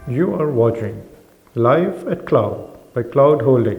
You are watching Live at Cloud by Cloud Holding.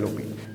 LOP,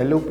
LOP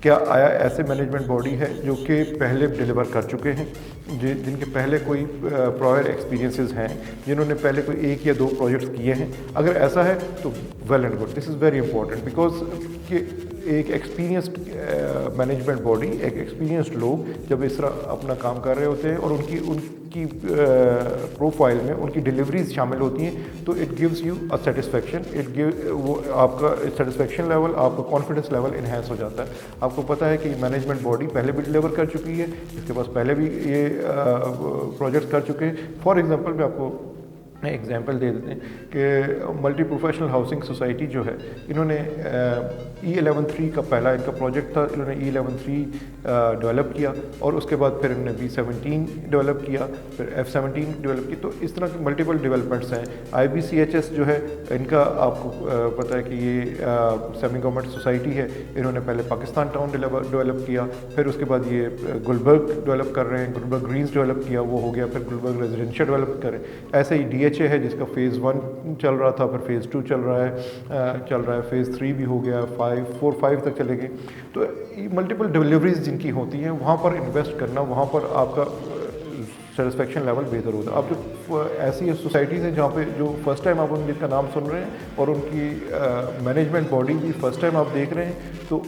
کیا آیا ایسے management body ہے جو کہ پہلے ڈیلیور کر چکے ہیں، جن کے پہلے کوئی پرائر ایکسپیرینسز ہیں، جنہوں نے پہلے کوئی 1 یا 2 پروجیکٹس کیے ہیں؟ اگر ایسا ہے تو well and good, this is very important, because کہ ایک ایکسپیرینسڈ مینجمنٹ باڈی، ایک ایکسپیرینسڈ لوگ جب اس طرح اپنا کام کر رہے ہوتے ہیں اور ان کی پروفائل میں ان کی ڈیلیوریز شامل ہوتی ہیں، تو it gives you a satisfaction, وہ آپ کا سیٹسفیکشن لیول، آپ کا کانفیڈنس لیول انہینس ہو جاتا ہے۔ آپ کو پتہ ہے کہ مینجمنٹ باڈی پہلے بھی ڈیلیور کر چکی ہے، اس کے پاس پہلے بھی یہ پروجیکٹس کر چکے ہیں۔ فار ایگزامپل میں آپ کو ایگزامپل دے دیتے ہیں کہ ملٹی پروفیشنل ہاؤسنگ سوسائٹی جو ہے، انہوں نے E11-3 کا پہلا ان کا پروجیکٹ تھا، انہوں نے E11-3 ڈیولپ کیا، اور اس کے بعد پھر انہوں نے B17 ڈیولپ کیا، پھر F17 ڈیولپ کی۔ تو اس طرح کی ملٹیپل ڈیولپمنٹس ہیں۔ IBCHS جو ہے، ان کا آپ کو پتہ ہے کہ یہ سیمی گورنمنٹ سوسائٹی ہے، انہوں نے پہلے پاکستان ٹاؤن ڈیولپ کیا، پھر اس کے بعد یہ گلبرگ ڈیولپ کر رہے ہیں، گلبرگ گرینز ڈیولپ کیا، وہ ہو گیا، پھر گلبرگ ریزیڈینشیل ڈیولپ کر رہے ہیں۔ ایسے ہی DHA ہے، جس کا فیز 1 چل رہا تھا، پھر فیز 2 چل رہا ہے، فیز 3 بھی ہو گیا، 5 تک چلے گئے۔ تو ملٹیپل ڈیلیوریز جن کی ہوتی ہیں، وہاں پر انویسٹ کرنا، وہاں پر آپ کا سیٹسفیکشن لیول بہتر ہوتا ہے۔ آپ جو ایسی سوسائٹیز ہیں جہاں پہ جو فرسٹ ٹائم آپ ان کا نام سن رہے ہیں اور ان کی مینجمنٹ باڈی بھی فرسٹ ٹائم آپ دیکھ رہے ہیں، تو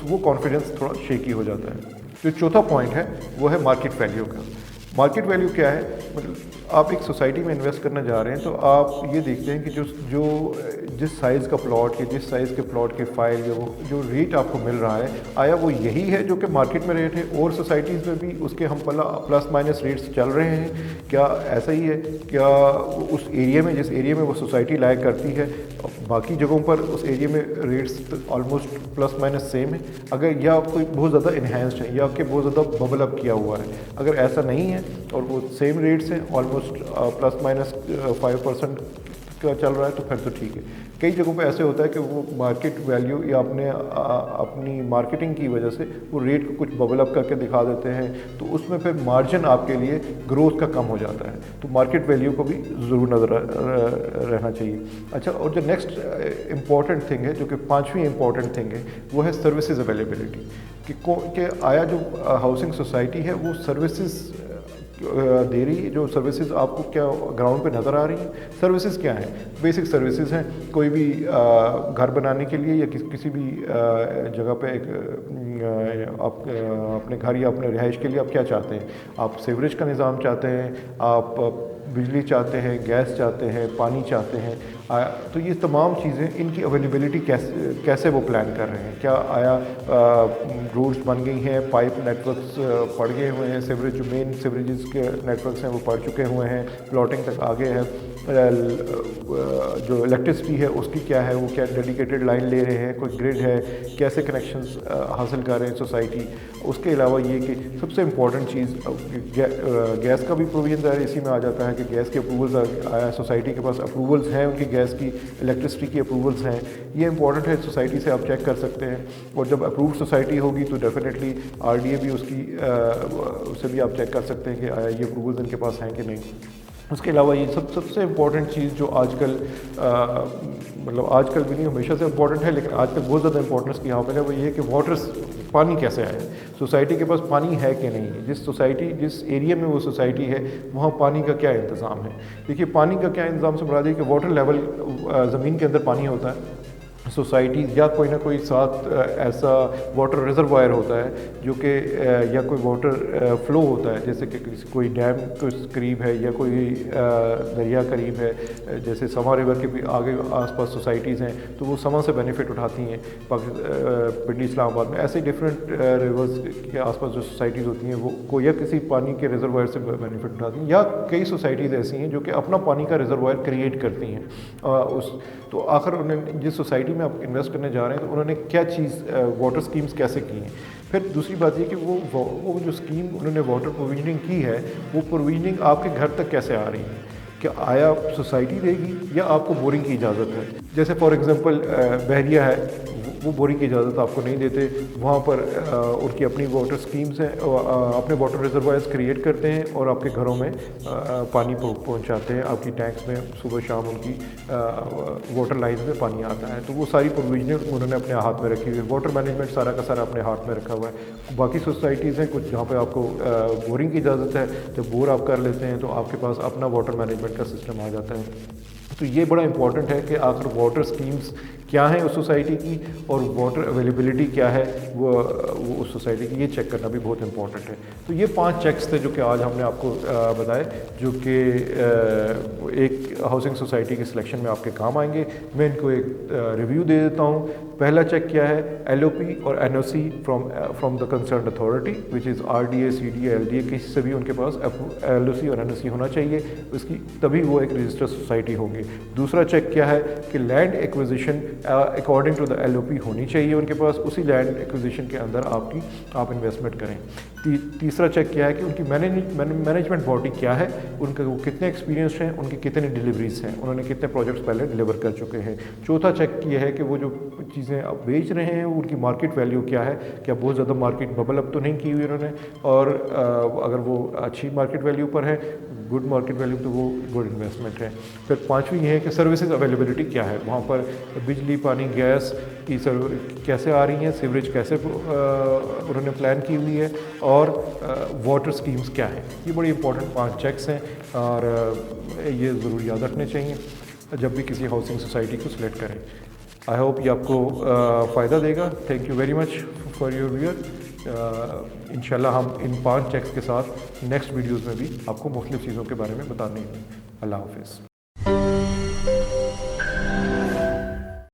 وہ کانفیڈنس تھوڑا شیکی ہو جاتا ہے۔ جو چوتھا پوائنٹ ہے وہ ہے مارکیٹ ویلیو کا۔ مارکیٹ ویلیو کیا ہے؟ مطلب آپ ایک سوسائٹی میں انویسٹ کرنا جا رہے ہیں تو آپ یہ دیکھتے ہیں کہ جس سائز کا پلاٹ یا جس سائز کے پلاٹ کے فائل یا جو ریٹ آپ کو مل رہا ہے، آیا وہ یہی ہے جو کہ مارکیٹ میں ریٹ ہے؟ اور سوسائٹیز میں بھی اس کے ہم پلس مائنس ریٹس چل رہے ہیں، کیا ایسا ہی ہے؟ کیا اس ایریا میں، جس ایریا میں وہ سوسائٹی لائق کرتی ہے، باقی جگہوں پر اس ایریا میں rates almost plus minus same ہے؟ اگر یا کوئی بہت زیادہ انہینسڈ ہے یا کہ بہت زیادہ ببل اپ کیا ہوا ہے، اگر ایسا نہیں ہے اور وہ سیم ریٹس ہیں، آلموسٹ پلس مائنس 5% کا چل رہا ہے، تو پھر تو ٹھیک ہے۔ کئی جگہوں پہ ایسے ہوتا ہے کہ وہ مارکیٹ ویلیو یا اپنی مارکیٹنگ کی وجہ سے وہ ریٹ کو کچھ ببل اپ کر کے دکھا دیتے ہیں، تو اس میں پھر مارجن آپ کے لیے گروتھ کا کم ہو جاتا ہے۔ تو مارکیٹ ویلیو کو بھی ضرور نظر رہنا چاہیے۔ اچھا، اور جو نیکسٹ امپورٹنٹ تھنگ ہے، جو کہ 5ویں امپورٹنٹ تھنگ ہے، وہ ہے سروسز اویلیبلٹی، کہ آیا جو ہاؤسنگ سوسائٹی ہے وہ سروسز دے رہی ہے، جو سروسز آپ کو کیا گراؤنڈ پہ نظر آ رہی ہیں؟ سروسز کیا ہیں؟ بیسک سروسز ہیں۔ کوئی بھی گھر بنانے کے لیے یا کسی بھی جگہ پہ آپ اپنے گھر یا اپنے رہائش کے لیے آپ کیا چاہتے ہیں؟ آپ سیوریج کا نظام چاہتے ہیں، آپ بجلی چاہتے ہیں، گیس چاہتے ہیں، پانی چاہتے ہیں، تو یہ تمام چیزیں، ان کی اویلیبلٹی کیسے وہ پلان کر رہے ہیں؟ کیا آیا روڈز بن گئی ہیں، پائپ نیٹ ورکس پڑ گئے ہوئے ہیں، سیوریج جو مین سیوریجز کے نیٹ ورکس ہیں وہ پڑ چکے ہوئے ہیں، پلاٹنگ تک آگے ہے، جو الیکٹرسٹی ہے اس کی کیا ہے، وہ کیا ڈیڈیکیٹڈ لائن لے رہے ہیں، کوئی گرڈ ہے، کیسے کنیکشنز حاصل کر رہے ہیں سوسائٹی۔ اس کے علاوہ یہ کہ سب سے امپورٹنٹ چیز گیس کا بھی پروویژن ظاہر اسی میں آ جاتا ہے کہ گیس کے اپروولز آیا سوسائٹی کے پاس اپروولز ہیں، ان کی گیس کی، الیکٹرسٹی کی اپروولز ہیں، یہ امپورٹنٹ ہے، سوسائٹی سے آپ چیک کر سکتے ہیں۔ اور جب اپرووڈ سوسائٹی ہوگی تو ڈیفینیٹلی RDA بھی اس سے بھی آپ چیک کر سکتے ہیں کہ آیا یہ اپروولز ان کے پاس ہیں کہ نہیں۔ اس کے علاوہ یہ سب سے امپورٹنٹ چیز جو آج کل مطلب آج کل بھی نہیں، ہمیشہ سے امپورٹنٹ ہے، لیکن آج کل بہت زیادہ امپورٹنس کی حامل ہے، وہ یہ ہے کہ پانی کیسے آئے، سوسائٹی کے پاس پانی ہے کہ نہیں ہے، جس ایریا میں وہ سوسائٹی ہے وہاں پانی کا کیا انتظام ہے۔ دیکھیے، پانی کا کیا انتظام سے مراد ہے کہ واٹر لیول، زمین کے اندر پانی ہوتا ہے، سوسائٹیز یا کوئی نہ کوئی ساتھ ایسا واٹر ریزروائر ہوتا ہے جو کہ یا کوئی واٹر فلو ہوتا ہے، جیسے کہ کوئی ڈیم قریب ہے یا کوئی دریا قریب ہے، جیسے سما ریور کے بھی آگے آس پاس سوسائٹیز ہیں تو وہ سما سے بینیفٹ اٹھاتی ہیں۔ پنڈی اسلام آباد میں ایسے ڈفرینٹ ریورز کے آس پاس جو سوسائٹیز ہوتی ہیں وہ یا کسی پانی کے ریزروائر سے بینیفٹ اٹھاتی ہیں، یا کئی سوسائٹیز ایسی ہیں جو کہ اپنا پانی کا ریزروائر کریٹ کرتی ہیں۔ تو آخر جس سوسائٹی میں آپ انویسٹ کرنے جا رہے ہیں تو انہوں نے کیا چیز واٹر سکیمز کیسے کی ہیں۔ پھر دوسری بات یہ کہ وہ جو اسکیم انہوں نے واٹر پروویژننگ کی ہے، وہ پروویژننگ آپ کے گھر تک کیسے آ رہی ہے، کہ آیا سوسائٹی دے گی یا آپ کو بورنگ کی اجازت ہے۔ جیسے فار ایگزامپل بحریہ ہے، وہ بورنگ کی اجازت آپ کو نہیں دیتے. وہاں پر ان کی اپنی واٹر اسکیمز ہیں, اپنے واٹر ریزروائرز کریٹ کرتے ہیں اور آپ کے گھروں میں پانی پہنچاتے ہیں. آپ کی ٹینکس میں صبح شام ان کی واٹر لائنز میں پانی آتا ہے. تو وہ ساری پروویژنیں انہوں نے اپنے ہاتھ میں رکھی ہوئی ہے. واٹر مینجمنٹ سارا کا سارا اپنے ہاتھ میں رکھا ہوا ہے. باقی سوسائٹیز ہیں کچھ جہاں پہ آپ کو بورنگ کی اجازت ہے, جب بور آپ کر لیتے ہیں تو آپ کے پاس اپنا واٹر مینجمنٹ کا سسٹم آ جاتا ہے. تو یہ بڑا امپورٹنٹ ہے کہ آخر واٹر اسکیمز کیا ہیں اس سوسائٹی کی اور واٹر اویلیبلٹی کیا ہے وہ اس سوسائٹی کی, یہ چیک کرنا بھی بہت امپورٹنٹ ہے. تو یہ 5 چیکس تھے جو کہ آج ہم نے آپ کو بتائے, جو کہ ایک ہاؤسنگ سوسائٹی کے سلیکشن میں آپ کے کام آئیں گے. میں ان کو ایک ریویو دے دیتا ہوں. پہلا چیک کیا ہے, LOP اور NOC from the concerned authority which is RDA, CDA, LDA. کسی سے بھی ان کے پاس LOC اور NOC ہونا چاہیے, اس کی تبھی وہ ایک رجسٹر سوسائٹی ہوگی. دوسرا چیک کیا ہے کہ land acquisition according to the LOP ہونی چاہیے ان کے پاس, اسی لینڈ ایکوزیشن کے اندر آپ انویسٹمنٹ کریں. تیسرا چیک کیا ہے کہ ان کی مینجمنٹ باڈی کیا ہے, ان کا وہ کتنے ایکسپیرینس ہیں, ان کی کتنے ڈلیوریز ہیں, انہوں نے کتنے پروجیکٹس پہلے ڈلیور کر چکے ہیں. چوتھا چیک یہ ہے کہ وہ جو چیزیں اب بیچ رہے ہیں ان کی مارکیٹ ویلیو کیا ہے, کیا بہت زیادہ مارکیٹ ببل اپ تو نہیں کی ہوئی انہوں نے, اور اگر وہ اچھی مارکیٹ ویلیو پر ہے, گڈ مارکیٹ ویلیو, تو وہ گڈ انویسٹمنٹ ہے. پھر پانچویں یہ ہے کہ سروسز اویلیبلٹی کیا ہے, وہاں پر بجلی, پانی, گیس کی کیسے آ رہی ہیں, سیوریج کیسے انہوں نے پلان کی ہوئی ہے, اور واٹر اسکیمز کیا ہیں. یہ بڑی امپورٹنٹ 5 چیکس ہیں اور یہ ضرور یاد رکھنے چاہیے جب بھی کسی ہاؤسنگ سوسائٹی کو سلیکٹ کریں. آئی ہوپ یہ آپ کو فائدہ دے گا. Thank you very much for your ویئر. انشاءاللہ ہم ان 5 چیکس کے ساتھ نیکسٹ ویڈیوز میں بھی آپ کو مختلف چیزوں کے بارے میں بتانے ہیں. اللہ حافظ.